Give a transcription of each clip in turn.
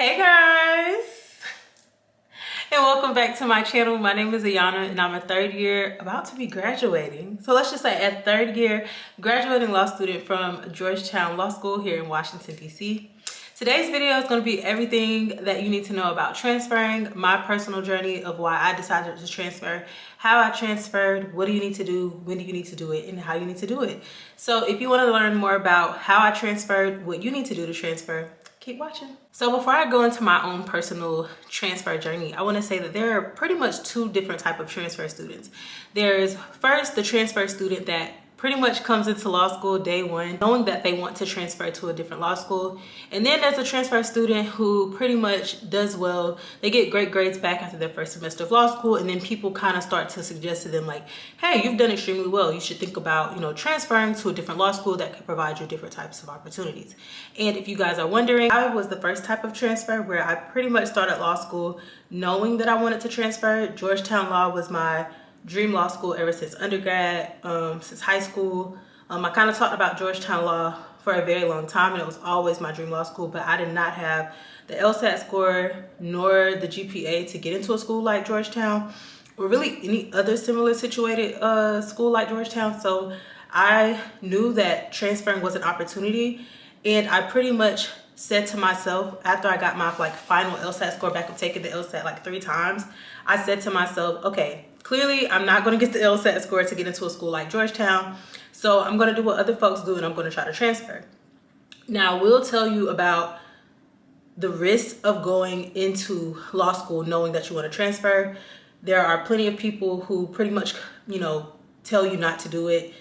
Hey guys, and welcome back to my channel. My name is Ayana and I'm a third year, about to be graduating. So let's just say a third year graduating law student from Georgetown Law School here in Washington, DC. Today's video is going to be everything that you need to know about transferring, my personal journey of why I decided to transfer, how I transferred, what do you need to do, when do you need to do it, and how you need to do it. So if you want to learn more about how I transferred, what you need to do to transfer, keep watching. So before I go into my own personal transfer journey, I want to say that there are pretty much two different types of transfer students. There's first the transfer student that pretty much comes into law school day one knowing that they want to transfer to a different law school. And then there's a transfer student who pretty much does well. They get great grades back after their first semester of law school, and then people kind of start to suggest to them like, hey, you've done extremely well. You should think about, transferring to a different law school that could provide you different types of opportunities. And if you guys are wondering, I was the first type of transfer where I pretty much started law school knowing that I wanted to transfer. Georgetown Law was my dream law school ever since undergrad, since high school. I kind of talked about Georgetown Law for a very long time, and it was always my dream law school, but I did not have the LSAT score nor the GPA to get into a school like Georgetown or really any other similar situated school like Georgetown. So I knew that transferring was an opportunity, and I pretty much said to myself after I got my final LSAT score back of taking the LSAT 3 times, I said to myself, okay, clearly I'm not going to get the LSAT score to get into a school like Georgetown, so I'm going to do what other folks do and I'm going to try to transfer. Now, I will tell you about the risk of going into law school knowing that you want to transfer. There are plenty of people who pretty much, tell you not to do it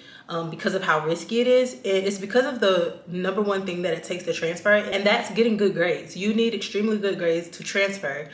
because of how risky it is. And it's because of the number one thing that it takes to transfer, and that's getting good grades. You need extremely good grades to transfer.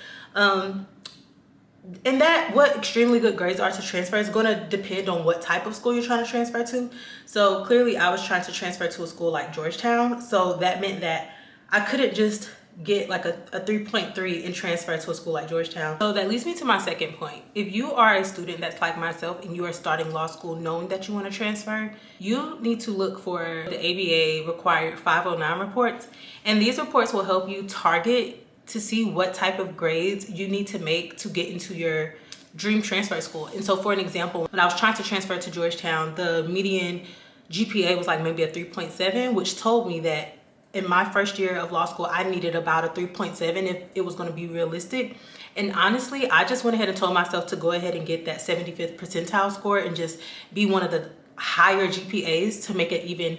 And that what extremely good grades are to transfer is going to depend on what type of school you're trying to transfer to. So clearly I was trying to transfer to a school like Georgetown. So that meant that I couldn't just get a 3.3 and transfer to a school like Georgetown. So that leads me to my second point. If you are a student that's like myself and you are starting law school knowing that you want to transfer, you need to look for the ABA required 509 reports. And these reports will help you target to see what type of grades you need to make to get into your dream transfer school. And so for an example, when I was trying to transfer to Georgetown, the median GPA was maybe a 3.7, which told me that in my first year of law school, I needed about a 3.7 if it was going to be realistic. And honestly, I just went ahead and told myself to go ahead and get that 75th percentile score and just be one of the higher GPAs to make it even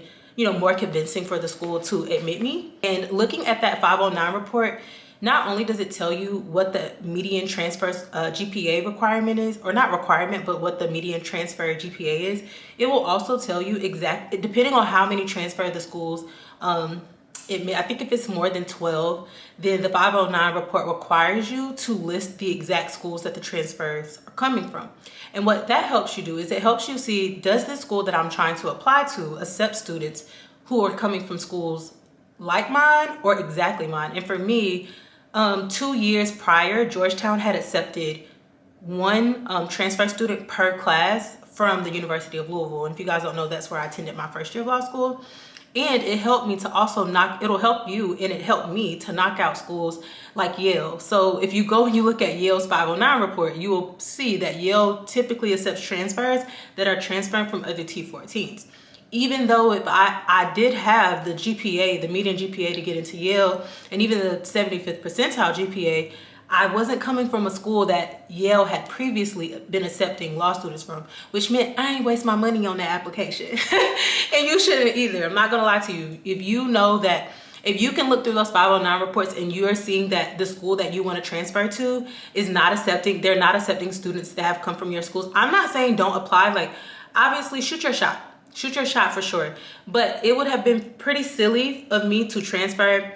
more convincing for the school to admit me. And looking at that 509 report, not only does it tell you what the median transfer GPA requirement is, or not requirement, but what the median transfer GPA is, it will also tell you depending on how many transfer the schools, I think if it's more than 12, then the 509 report requires you to list the exact schools that the transfers are coming from. And what that helps you do is it helps you see, does this school that I'm trying to apply to accept students who are coming from schools like mine or exactly mine? And for me, 2 years prior, Georgetown had accepted one transfer student per class from the University of Louisville. And if you guys don't know, that's where I attended my first year of law school. And it helped me to also it'll help you, and it helped me to knock out schools like Yale. So if you go and you look at Yale's 509 report, you will see that Yale typically accepts transfers that are transferring from other T14s. Even though if I did have the GPA, the median GPA to get into Yale, and even the 75th percentile GPA, I wasn't coming from a school that Yale had previously been accepting law students from, which meant I ain't waste my money on that application. And you shouldn't either. I'm not gonna lie to you. If you know that, if you can look through those 509 reports and you are seeing that the school that you want to transfer to is not accepting, they're not accepting students that have come from your schools, I'm not saying don't apply. Obviously shoot your shot. Shoot your shot for sure. But it would have been pretty silly of me to transfer.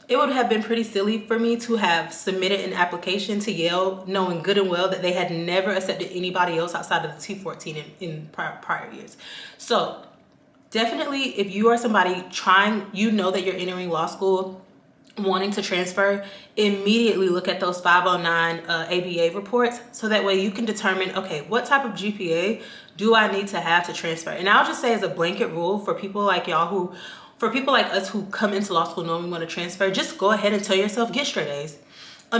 It would have been pretty silly for me to have submitted an application to Yale knowing good and well that they had never accepted anybody else outside of the T14 in prior years. So definitely, if you are somebody that you're entering law school, wanting to transfer, immediately look at those 509 ABA reports, so that way you can determine, okay, what type of GPA do I need to have to transfer? And I'll just say as a blanket rule for people like y'all who for people like us who come into law school knowing we want to transfer, just go ahead and tell yourself, get straight A's.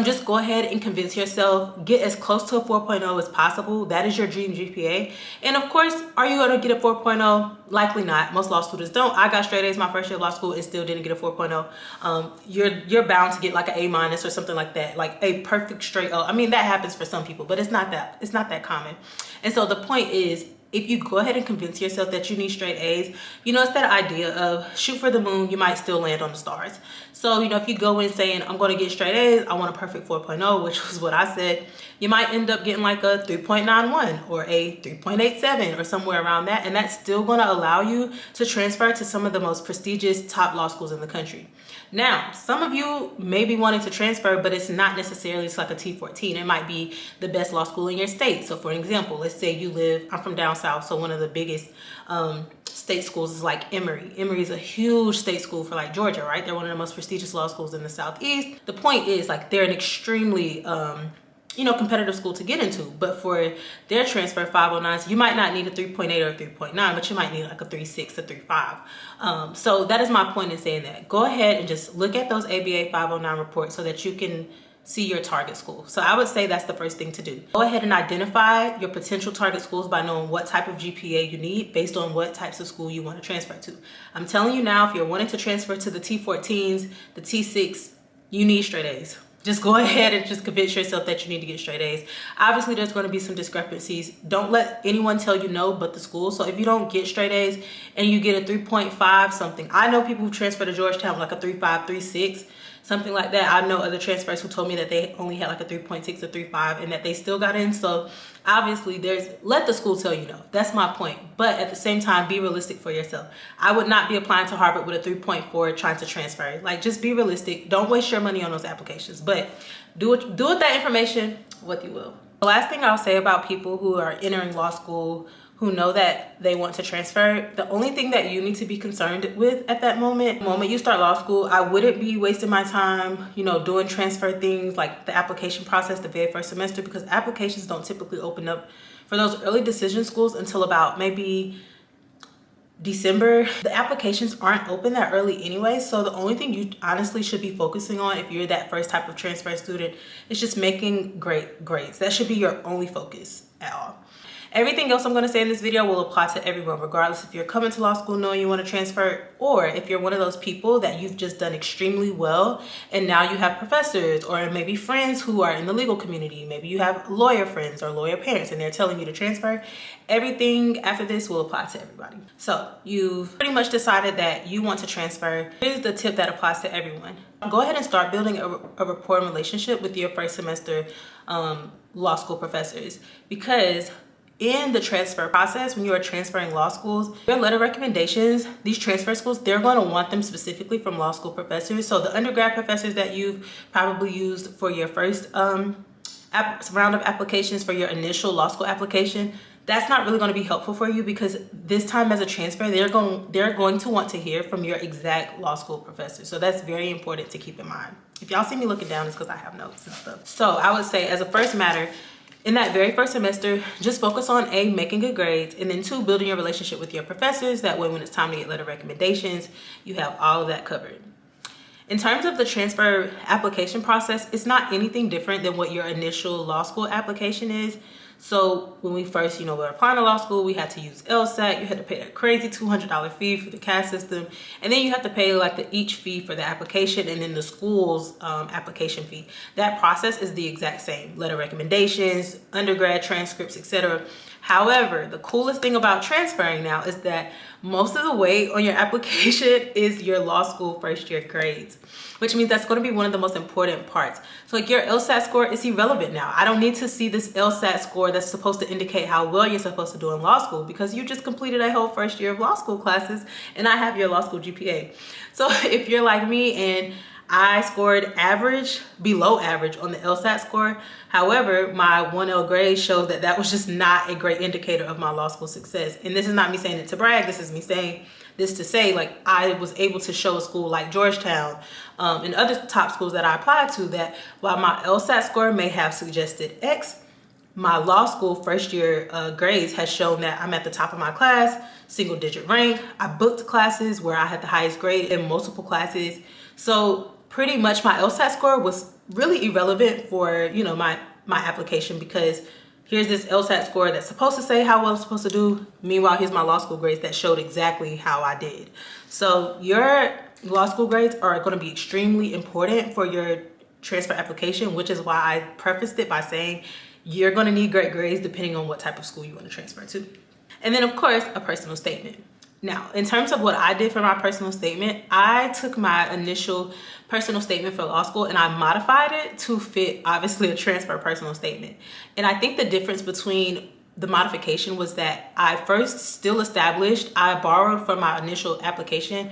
Just go ahead and convince yourself, get as close to a 4.0 as possible. That is your dream GPA. And of course, are you going to get a 4.0? Likely not. Most law students don't. I got straight A's my first year of law school and still didn't get a 4.0. You're bound to get like an A- or something like that, like a perfect straight O. I mean, that happens for some people, but it's not that common. And so the point is, if you go ahead and convince yourself that you need straight A's, you know, it's that idea of shoot for the moon, you might still land on the stars. So, you know, if you go in saying, I'm going to get straight A's, I want a perfect 4.0, which was what I said, you might end up getting like a 3.91 or a 3.87 or somewhere around that. And that's still going to allow you to transfer to some of the most prestigious top law schools in the country. Now, some of you may be wanting to transfer, but it's not necessarily it's like a T14. It might be the best law school in your state. So for example, let's say you live, I'm from down south, so one of the biggest state schools is like Emory. Emory is a huge state school for like Georgia, right? They're one of the most prestigious law schools in the Southeast. The point is, like, they're an extremely competitive school to get into, but for their transfer 509s, you might not need a 3.8 or a 3.9, but you might need like a 3.6 or 3.5. So that is my point in saying that. Go ahead and just look at those ABA 509 reports so that you can see your target school. So I would say that's the first thing to do. Go ahead and identify your potential target schools by knowing what type of GPA you need based on what types of school you want to transfer to. I'm telling you now, if you're wanting to transfer to the T14s, the T6, you need straight A's. Just go ahead and just convince yourself that you need to get straight A's. Obviously, there's going to be some discrepancies. Don't let anyone tell you no but the school. So if you don't get straight A's and you get a 3.5 something, I know people who transfer to Georgetown like a 3.5, 3.6, something like that. I know other transfers who told me that they only had like a 3.6 or 3.5 and that they still got in. So obviously let the school tell you no. That's my point. But at the same time, be realistic for yourself. I would not be applying to Harvard with a 3.4 trying to transfer. Like, just be realistic. Don't waste your money on those applications. But do with that information what you will. The last thing I'll say about people who are entering law school who know that they want to transfer, the only thing that you need to be concerned with at that moment, the moment you start law school, I wouldn't be wasting my time, doing transfer things like the application process the very first semester, because applications don't typically open up for those early decision schools until about maybe December. The applications aren't open that early anyway, so the only thing you honestly should be focusing on if you're that first type of transfer student is just making great grades. That should be your only focus at all. Everything else I'm going to say in this video will apply to everyone, regardless if you're coming to law school knowing you want to transfer, or if you're one of those people that you've just done extremely well and now you have professors or maybe friends who are in the legal community. Maybe you have lawyer friends or lawyer parents and they're telling you to transfer. Everything after this will apply to everybody. So you've pretty much decided that you want to transfer. Here's the tip that applies to everyone. Go ahead and start building a rapport and relationship with your first semester law school professors, because in the transfer process, when you are transferring law schools, your letter recommendations, these transfer schools, they're going to want them specifically from law school professors. So the undergrad professors that you've probably used for your first round of applications for your initial law school application, that's not really going to be helpful for you, because this time as a transfer, they're going to want to hear from your exact law school professor. So that's very important to keep in mind. If y'all see me looking down, it's because I have notes and stuff. So I would say, as a first matter, in that very first semester, just focus on A, making good grades, and then 2, building your relationship with your professors. That way, when it's time to get letter recommendations, you have all of that covered. In terms of the transfer application process, it's not anything different than what your initial law school application is. So when we first, were applying to law school, we had to use LSAT. You had to pay that crazy $200 fee for the CAS system. And then you have to pay like each fee for the application and then the school's application fee. That process is the exact same. Letter recommendations, undergrad transcripts, etc. However, the coolest thing about transferring now is that most of the weight on your application is your law school first year grades, which means that's going to be one of the most important parts. So like, your LSAT score is irrelevant now. I don't need to see this LSAT score that's supposed to indicate how well you're supposed to do in law school, because you just completed a whole first year of law school classes and I have your law school GPA. So if you're like me and I scored average, below average on the LSAT score. However, my 1L grade showed that that was just not a great indicator of my law school success. And this is not me saying it to brag. This is me saying this to say, like, I was able to show a school like Georgetown and other top schools that I applied to that while my LSAT score may have suggested X, my law school first year grades has shown that I'm at the top of my class, single digit rank. I booked classes where I had the highest grade in multiple classes. So pretty much my LSAT score was really irrelevant for, you know, my application, because here's this LSAT score that's supposed to say how well I'm supposed to do. Meanwhile, here's my law school grades that showed exactly how I did. So your law school grades are going to be extremely important for your transfer application, which is why I prefaced it by saying you're going to need great grades depending on what type of school you want to transfer to. And then of course, a personal statement. Now, in terms of what I did for my personal statement, I took my initial personal statement for law school and I modified it to fit obviously a transfer personal statement. And I think the difference between the modification was that I first still established, I borrowed from my initial application,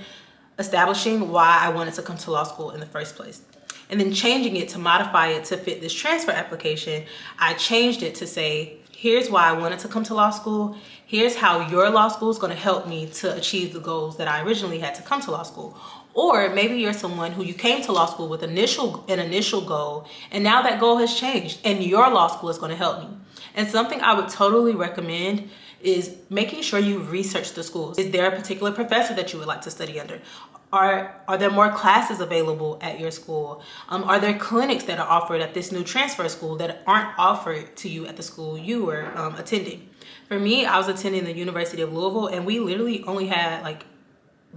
establishing why I wanted to come to law school in the first place. And then changing it to modify it to fit this transfer application, I changed it to say, here's why I wanted to come to law school. Here's how your law school is going to help me to achieve the goals that I originally had to come to law school. Or maybe you're someone who you came to law school with an initial goal, and now that goal has changed and your law school is going to help me. And something I would totally recommend is making sure you research the schools. Is there a particular professor that you would like to study under? Are there more classes available at your school? Are there clinics that are offered at this new transfer school that aren't offered to you at the school you were attending? For me, I was attending the University of Louisville, and we literally only had like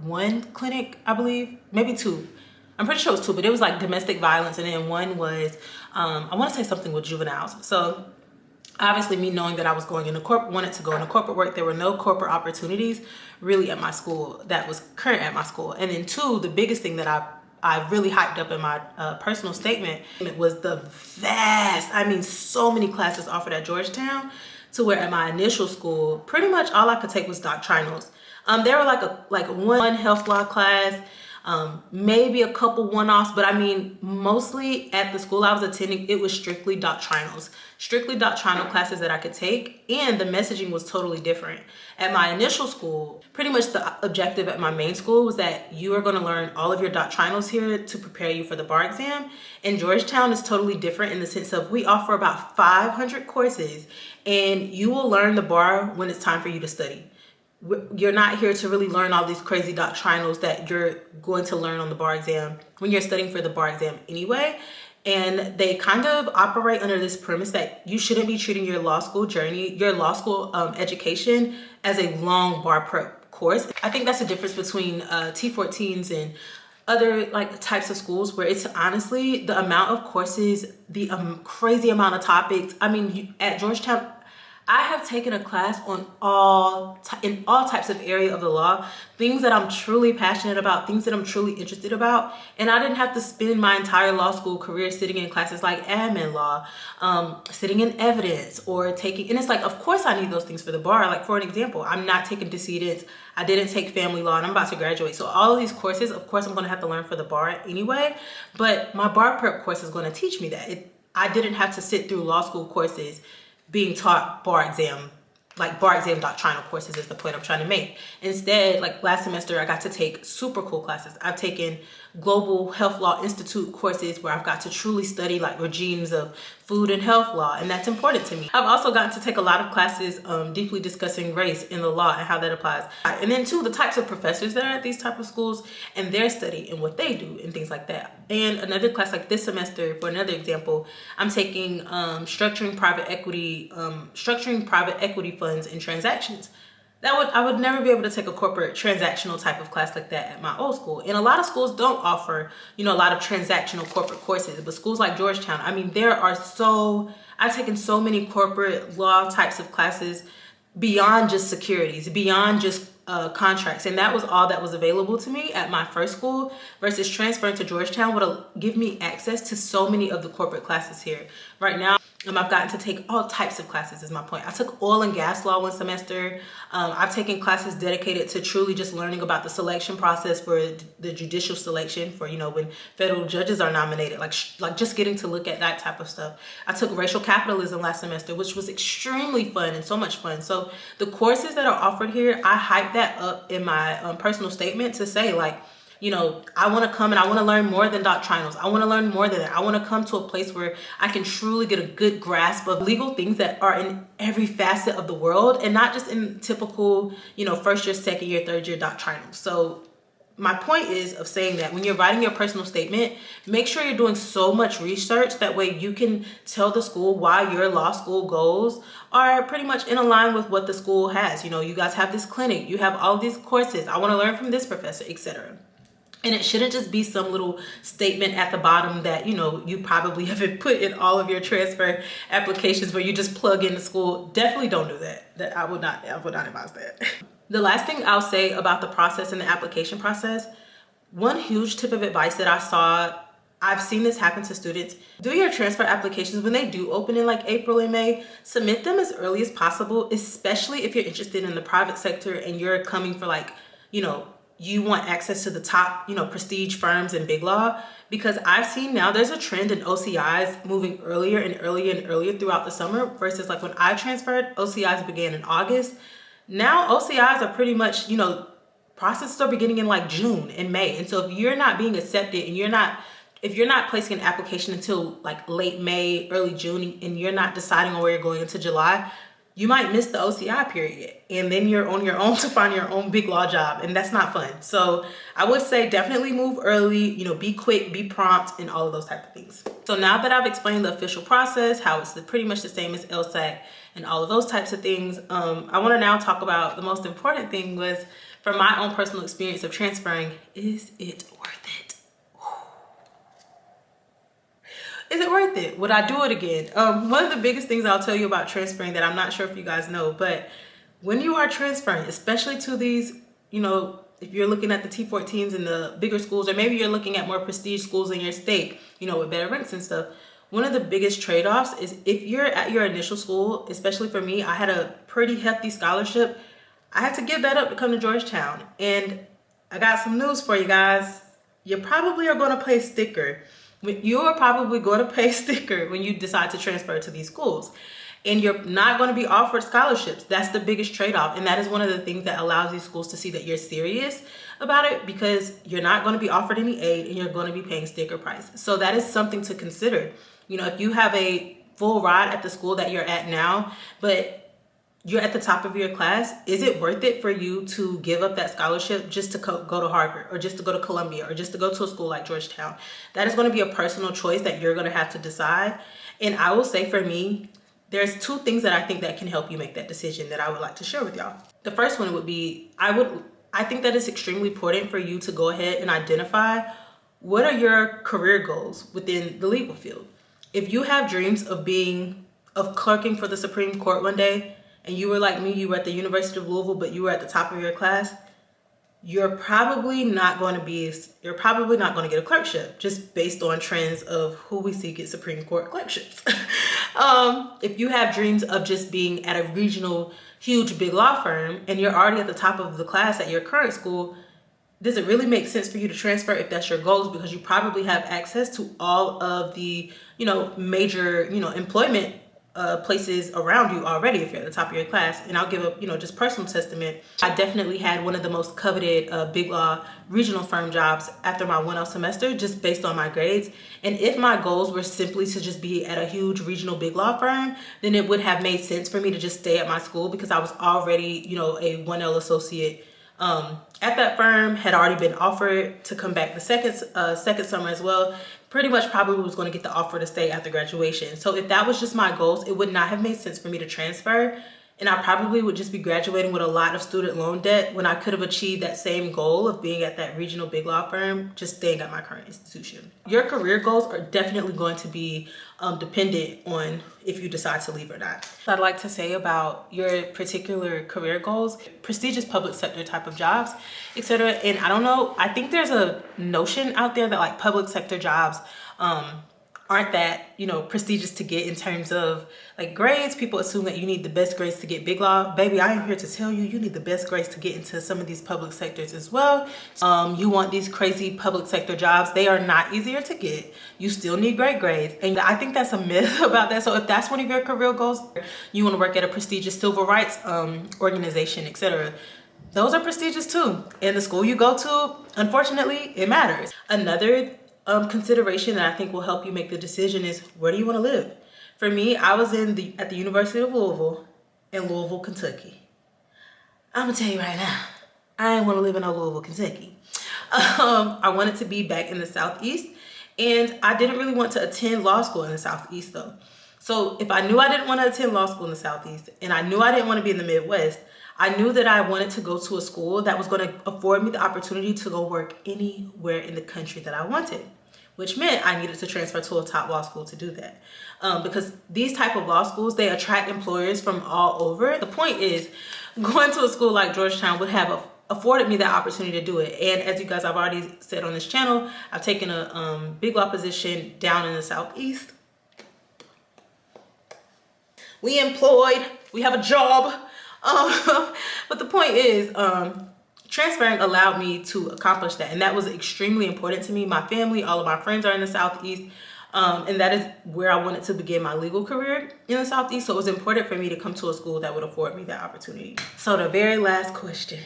one clinic, I believe, maybe two. I'm pretty sure it was two, but it was like domestic violence, and then one was, I want to say something with juveniles. So obviously, me knowing that I was going into wanted to go into corporate work, there were no corporate opportunities really at my school that was current at my school. And then two, the biggest thing that I really hyped up in my personal statement was the vast, I mean, so many classes offered at Georgetown, to where at my initial school, pretty much all I could take was doctrinals. There were like one health law class, maybe a couple one-offs, but I mean, mostly at the school I was attending, it was strictly doctrinal classes that I could take, and the messaging was totally different. At my initial school, pretty much the objective at my main school was that you are going to learn all of your doctrinals here to prepare you for the bar exam. And Georgetown is totally different in the sense of we offer about 500 courses, and you will learn the bar when it's time for you to study. You're not here to really learn all these crazy doctrinals that you're going to learn on the bar exam when you're studying for the bar exam anyway. And they kind of operate under this premise that you shouldn't be treating your law school journey, your law school education as a long bar prep course. I think that's the difference between T14s and other like types of schools, where it's honestly the amount of courses, the crazy amount of topics. I mean, at Georgetown, I have taken a class on in all types of area of the law, things that I'm truly passionate about, things that I'm truly interested about. And I didn't have to spend my entire law school career sitting in classes like admin law, sitting in evidence, or taking, and it's like, of course I need those things for the bar. Like for an example, I'm not taking decedents. I didn't take family law, and I'm about to graduate. So all of these courses, of course, I'm going to have to learn for the bar anyway, but my bar prep course is going to teach me that. I didn't have to sit through law school courses being taught bar exam, like bar exam doctrinal courses is the point I'm trying to make. Instead, like last semester, I got to take super cool classes. I've taken Global Health Law Institute courses where I've got to truly study like regimes of food and health law, and that's important to me. I've also gotten to take a lot of classes deeply discussing race in the law and how that applies. And then two, the types of professors that are at these type of schools and their study and what they do and things like that. And another class like this semester, for another example, I'm taking structuring private equity funds and transactions. I would never be able to take a corporate transactional type of class like that at my old school. And a lot of schools don't offer, you know, a lot of transactional corporate courses, but schools like Georgetown, I mean, I've taken so many corporate law types of classes beyond just securities, beyond just contracts. And that was all that was available to me at my first school, versus transferring to Georgetown would give me access to so many of the corporate classes here. Right now, I've gotten to take all types of classes is my point. I took oil and gas law one semester. I've taken classes dedicated to truly just learning about the selection process for the judicial selection for, you know, when federal judges are nominated, like just getting to look at that type of stuff. I took racial capitalism last semester, which was extremely fun and so much fun. So the courses that are offered here, I hype that up in my personal statement to say, like, you know, I want to come and I want to learn more than doctrinals. I want to learn more than that. I want to come to a place where I can truly get a good grasp of legal things that are in every facet of the world and not just in typical, you know, first year, second year, third year doctrinals. So my point is of saying that when you're writing your personal statement, make sure you're doing so much research. That way you can tell the school why your law school goals are pretty much in line with what the school has. You know, you guys have this clinic, you have all these courses. I want to learn from this professor, etc. And it shouldn't just be some little statement at the bottom that, you know, you probably haven't put in all of your transfer applications where you just plug in the school. Definitely don't do that. I would not advise that. The last thing I'll say about the process and the application process, one huge tip of advice that I've seen this happen to students: do your transfer applications when they do open in like April and May. Submit them as early as possible, especially if you're interested in the private sector and you're coming for like, you know, you want access to the top, you know, prestige firms and big law. Because I've seen now there's a trend in OCIs moving earlier and earlier and earlier throughout the summer versus like when I transferred, OCIs began in August. Now OCIs are pretty much, you know, processes are beginning in like June and May. And so if you're not being accepted and if you're not placing an application until like late May, early June, and you're not deciding on where you're going into July, you might miss the OCI period. And then you're on your own to find your own big law job. And that's not fun. So I would say definitely move early, you know, be quick, be prompt, and all of those type of things. So now that I've explained the official process, how it's pretty much the same as LSAC and all of those types of things, I want to now talk about the most important thing was, from my own personal experience of transferring, is it worth it? Is it worth it? Would I do it again? One of the biggest things I'll tell you about transferring that I'm not sure if you guys know, but when you are transferring, especially to these, you know, if you're looking at the T14s and the bigger schools, or maybe you're looking at more prestige schools in your state, you know, with better ranks and stuff, one of the biggest trade-offs is if you're at your initial school, especially for me, I had a pretty hefty scholarship. I had to give that up to come to Georgetown. And I got some news for you guys. You probably are going to pay sticker. You are probably going to pay sticker when you decide to transfer to these schools. And you're not going to be offered scholarships. That's the biggest trade-off. And that is one of the things that allows these schools to see that you're serious about it, because you're not going to be offered any aid and you're going to be paying sticker price. So that is something to consider. You know, if you have a full ride at the school that you're at now, but you're at the top of your class, is it worth it for you to give up that scholarship just to go to Harvard, or just to go to Columbia, or just to go to a school like Georgetown? That is going to be a personal choice that you're going to have to decide. And I will say, for me, there's two things that I think that can help you make that decision that I would like to share with y'all. The first one would be, I think that it's extremely important for you to go ahead and identify what are your career goals within the legal field. If you have dreams of clerking for the Supreme Court one day, and you were like me, you were at the University of Louisville, but you were at the top of your class, you're probably not going to get a clerkship, just based on trends of who we see get Supreme Court clerkships. If you have dreams of just being at a regional, huge, big law firm, and you're already at the top of the class at your current school, does it really make sense for you to transfer if that's your goals? Because you probably have access to all of the, you know, major, you know, employment places around you already if you're at the top of your class. And I'll give a, you know, just personal testament. I definitely had one of the most coveted big law regional firm jobs after my 1L semester, just based on my grades. And if my goals were simply to just be at a huge regional big law firm, then it would have made sense for me to just stay at my school, because I was already, you know, a 1L associate at that firm, had already been offered to come back the second summer as well. Pretty much probably was going to get the offer to stay after graduation. So if that was just my goals, it would not have made sense for me to transfer. And I probably would just be graduating with a lot of student loan debt when I could have achieved that same goal of being at that regional big law firm, just staying at my current institution. Your career goals are definitely going to be dependent on if you decide to leave or not. I'd like to say about your particular career goals, prestigious public sector type of jobs, etc. And I don't know, I think there's a notion out there that like public sector jobs aren't that, you know, prestigious to get in terms of like grades. People assume that you need the best grades to get big law. Baby, I am here to tell you, you need the best grades to get into some of these public sectors as well. You want these crazy public sector jobs, they are not easier to get. You still need great grades. And I think that's a myth about that. So if that's one of your career goals, you want to work at a prestigious civil rights organization, etc., those are prestigious too. And the school you go to, unfortunately, it matters. Another consideration that I think will help you make the decision is, where do you want to live? For me, I was at the University of Louisville in Louisville, Kentucky. I'm gonna tell you right now, I didn't want to live in Louisville, Kentucky. I wanted to be back in the Southeast, and I didn't really want to attend law school in the Southeast though. So if I knew I didn't want to attend law school in the Southeast, and I knew I didn't want to be in the Midwest, I knew that I wanted to go to a school that was going to afford me the opportunity to go work anywhere in the country that I wanted, which meant I needed to transfer to a top law school to do that. Because these type of law schools, they attract employers from all over. The point is, going to a school like Georgetown would have afforded me that opportunity to do it. And as you guys have already said on this channel, I've taken a big law position down in the Southeast. We employed, we have a job. But the point is, transferring allowed me to accomplish that. And that was extremely important to me. My family, all of my friends are in the Southeast. And that is where I wanted to begin my legal career, in the Southeast. So it was important for me to come to a school that would afford me that opportunity. So the very last question.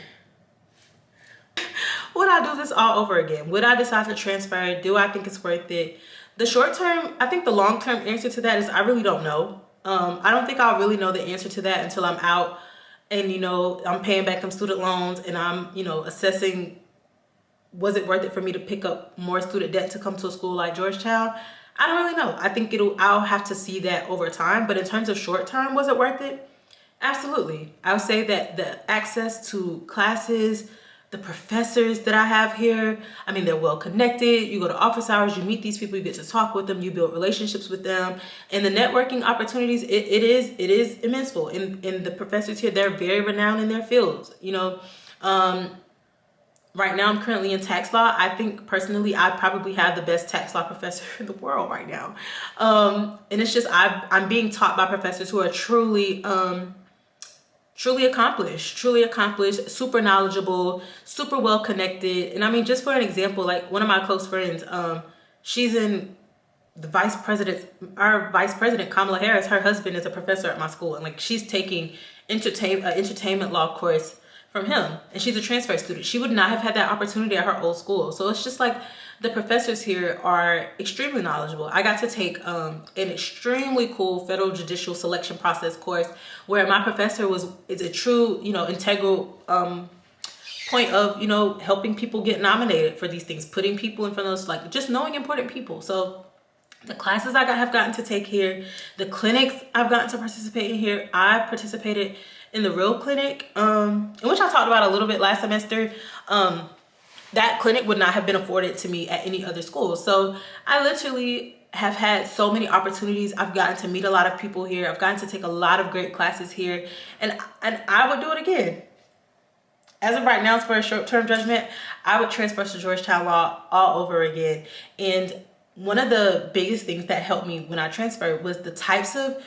Would I do this all over again? Would I decide to transfer? Do I think it's worth it? The short term, I think the long term answer to that is I really don't know. I don't think I'll really know the answer to that until I'm out and, you know, I'm paying back them student loans and I'm, you know, assessing, was it worth it for me to pick up more student debt to come to a school like Georgetown? I don't really know. I think I'll have to see that over time. But in terms of short term, was it worth it? Absolutely. I would say that the access to classes, the professors that I have here, I mean, they're well connected. You go to office hours, you meet these people, you get to talk with them, you build relationships with them. And the networking opportunities, it is immense. And the professors here, they're very renowned in their fields. You know, right now I'm currently in tax law. I think personally, I probably have the best tax law professor in the world right now. And it's just, I'm being taught by professors who are truly accomplished, super knowledgeable, super well connected. And I mean, just for an example, like one of my close friends, she's in the our vice president, Kamala Harris, her husband is a professor at my school. And like, she's taking entertainment law course from him. And she's a transfer student. She would not have had that opportunity at her old school. So it's just like, the professors here are extremely knowledgeable. I got to take an extremely cool federal judicial selection process course where my professor is a true, you know, integral point of, you know, helping people get nominated for these things, putting people in front of us, like just knowing important people. So the classes I have gotten to take here, the clinics I've gotten to participate in here, I participated in the Real Clinic, which I talked about a little bit last semester. That clinic would not have been afforded to me at any other school. So I literally have had so many opportunities. I've gotten to meet a lot of people here. I've gotten to take a lot of great classes here, and I would do it again. As of right now, for a short-term judgment, I would transfer to Georgetown Law all over again. And one of the biggest things that helped me when I transferred was the types of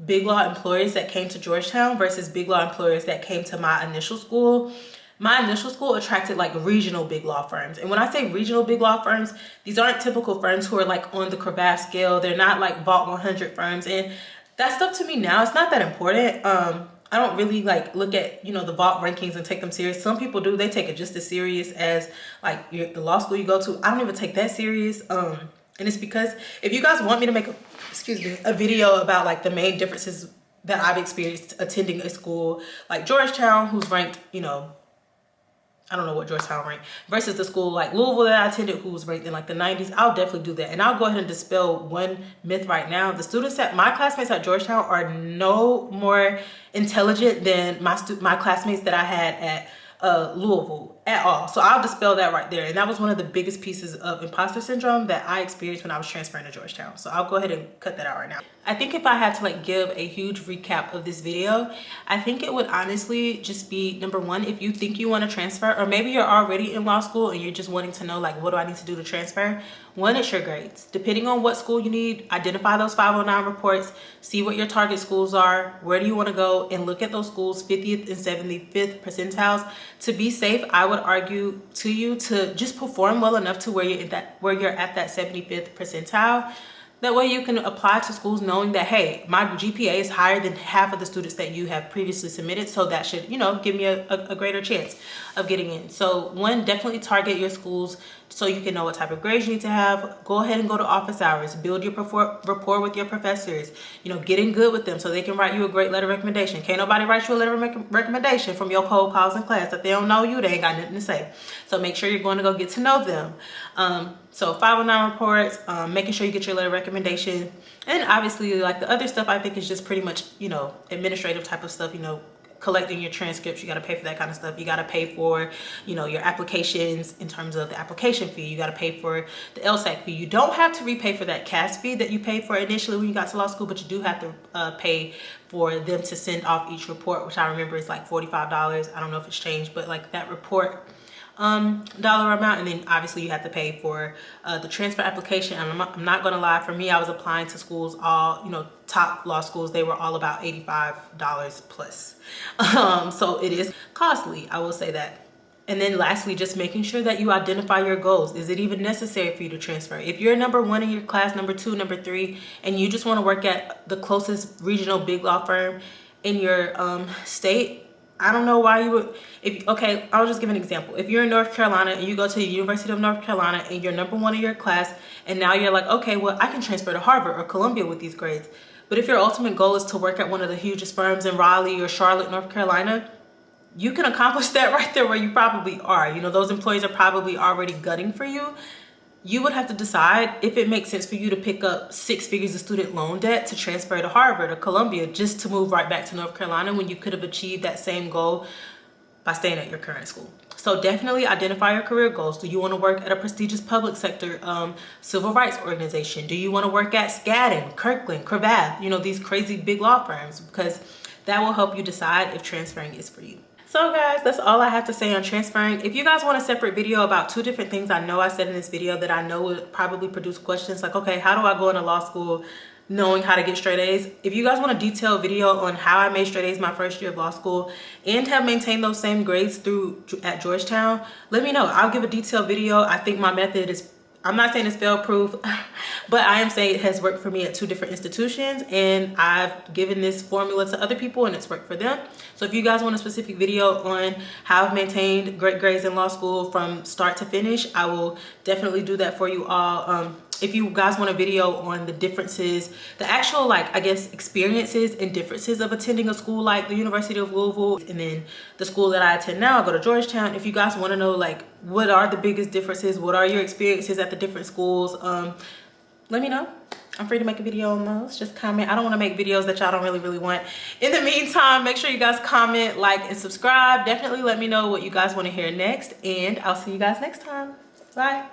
big law employers that came to Georgetown versus big law employers that came to my initial school. My initial school attracted like regional big law firms. And when I say regional big law firms, these aren't typical firms who are like on the Cravath scale. They're not like Vault 100 firms. And that stuff to me now, it's not that important. I don't really like look at, you know, the Vault rankings and take them serious. Some people do. They take it just as serious as like the law school you go to. I don't even take that serious. And it's because if you guys want me to make a video about like the main differences that I've experienced attending a school like Georgetown, who's ranked, you know, I don't know what Georgetown ranked, versus the school like Louisville that I attended, who was ranked in like the 90s, I'll definitely do that. And I'll go ahead and dispel one myth right now. The students at my classmates at Georgetown are no more intelligent than my classmates that I had at Louisville at all. So I'll dispel that right there. And that was one of the biggest pieces of imposter syndrome that I experienced when I was transferring to Georgetown. So I'll go ahead and cut that out right now. I think if I had to like give a huge recap of this video, I think it would honestly just be, number one, if you think you want to transfer, or maybe you're already in law school and you're just wanting to know like, what do I need to do to transfer? One, it's your grades. Depending on what school you need, identify those 509 reports, see what your target schools are, where do you want to go, and look at those schools 50th and 75th percentiles. To be safe, I would argue to you to just perform well enough to where you're at that 75th percentile. That way you can apply to schools knowing that, hey, my GPA is higher than half of the students that you have previously submitted. So that should, you know, give me a greater chance of getting in. So one, definitely target your schools so you can know what type of grades you need to have. Go ahead and go to office hours. Build your rapport with your professors. You know, get in good with them so they can write you a great letter of recommendation. Can't nobody write you a letter of recommendation from your poll calls in class. If they don't know you, they ain't got nothing to say. So make sure you're going to go get to know them. So 509 reports, making sure you get your letter of recommendation. And obviously, like the other stuff, I think is just pretty much, you know, administrative type of stuff, you know, collecting your transcripts. You got to pay for that kind of stuff. You got to pay for, you know, your applications in terms of the application fee. You got to pay for the LSAC fee. You don't have to repay for that CAS fee that you paid for initially when you got to law school, but you do have to pay for them to send off each report, which I remember is like $45. I don't know if it's changed, but like that report dollar amount. And then obviously you have to pay for the transfer application. And I'm not gonna lie, for me, I was applying to schools, all, you know, top law schools. They were all about $85 plus. So it is costly, I will say that. And then lastly, just making sure that you identify your goals. Is it even necessary for you to transfer? If you're number 1 in your class, number 2, number 3, and you just want to work at the closest regional big law firm in your state, I don't know why you would. Okay, I'll just give an example. If you're in North Carolina and you go to the University of North Carolina and you're number 1 in your class, and now you're like, okay, well, I can transfer to Harvard or Columbia with these grades. But if your ultimate goal is to work at one of the hugest firms in Raleigh or Charlotte, North Carolina, you can accomplish that right there where you probably are. You know, those employees are probably already gutting for you. You would have to decide if it makes sense for you to pick up 6 figures of student loan debt to transfer to Harvard or Columbia just to move right back to North Carolina when you could have achieved that same goal by staying at your current school. So definitely identify your career goals. Do you want to work at a prestigious public sector civil rights organization? Do you want to work at Skadden, Kirkland, Cravath, you know, these crazy big law firms? Because that will help you decide if transferring is for you. So guys, that's all I have to say on transferring. If you guys want a separate video about 2 different things I know I said in this video that I know would probably produce questions, like, okay, how do I go into law school knowing how to get straight A's? If you guys want a detailed video on how I made straight A's my first year of law school and have maintained those same grades at Georgetown, let me know. I'll give a detailed video. I think my method is, I'm not saying it's fail-proof, but I am saying it has worked for me at 2 different institutions, and I've given this formula to other people and it's worked for them. So if you guys want a specific video on how I've maintained great grades in law school from start to finish, I will definitely do that for you all. If you guys want a video on the differences, the actual, like, I guess, experiences and differences of attending a school like the University of Louisville and then the school that I attend now, I go to Georgetown. If you guys want to know, like, what are the biggest differences, what are your experiences at the different schools, let me know. I'm free to make a video on those. Just comment. I don't want to make videos that y'all don't really want. In the meantime, make sure you guys comment, like, and subscribe. Definitely let me know what you guys want to hear next, and I'll see you guys next time. Bye.